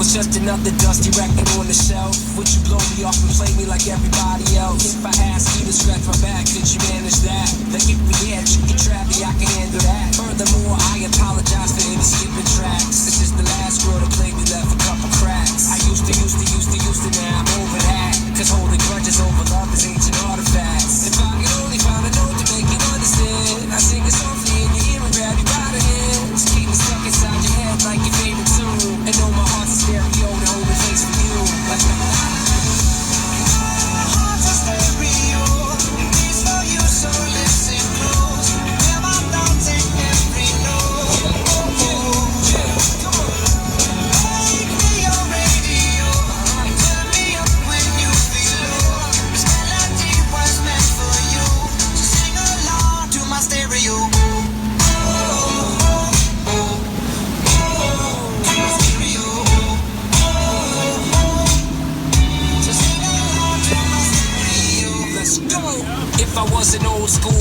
was just another dusty record on the shelf. Would you blow me off and play me like everybody else? If I asked you to scratch my back, could you manage that? Like if we had you could trap me, I can handle that. Furthermore, I apologize for any skipping tracks. This is the last girl to play me, left a couple cracks. I used to, now I'm over that. Cause holding grudges over love is ancient artifacts. If I could only find a note to make you understand, I sing it softly in your ear and grab you by the hands. Keep me stuck inside your head like your favorite tune. And know my heart's a stereo, the only place for you. Heart's a stereo, it beats for you, so listen close. Hear my thoughts in every note. Come on. Make me your radio, turn me up when you feel low. This melody was meant for you, so sing along to my stereo. If I was an old school